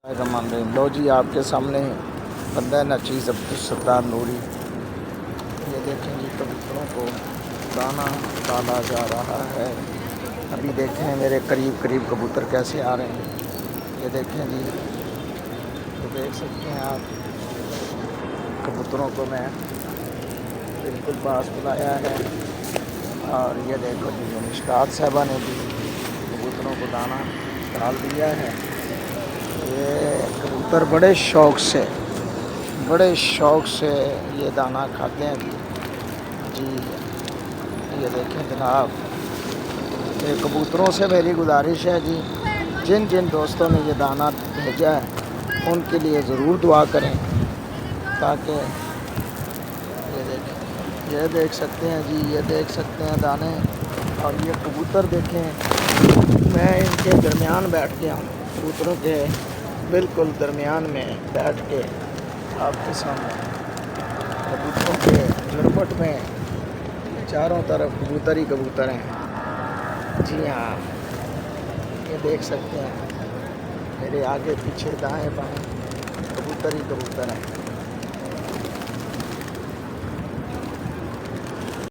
लो जी, आपके सामने बंदा नचीज़ अब्दुल सत्तार नूरी। ये देखें जी, कबूतरों को दाना डाला जा रहा है। अभी देखें मेरे करीब करीब कबूतर कैसे आ रहे हैं। ये देखें जी, तो देख सकते हैं आप, कबूतरों को मैं बिल्कुल पास बुलाया है। और ये देखो जी, मुश्कात साहबा ने भी कबूतरों को दाना डाल दिया है। ये कबूतर बड़े शौक़ से ये दाना खाते हैं जी। ये देखें जनाब, ये कबूतरों से मेरी गुजारिश है जी, जिन जिन दोस्तों ने ये दाना भेजा है उनके लिए ज़रूर दुआ करें, ताकि ये देख सकते हैं जी, ये देख सकते हैं दाने। और ये कबूतर देखें, मैं इनके दरमियान बैठ गया हूँ, कबूतरों के बिल्कुल दरमियान में बैठ के आपके सामने कबूतरों के झुरमुट में चारों तरफ कबूतर ही कबूतर हैं। जी हाँ, ये देख सकते हैं मेरे आगे पीछे दाएं बाएं कबूतर ही कबूतर हैं।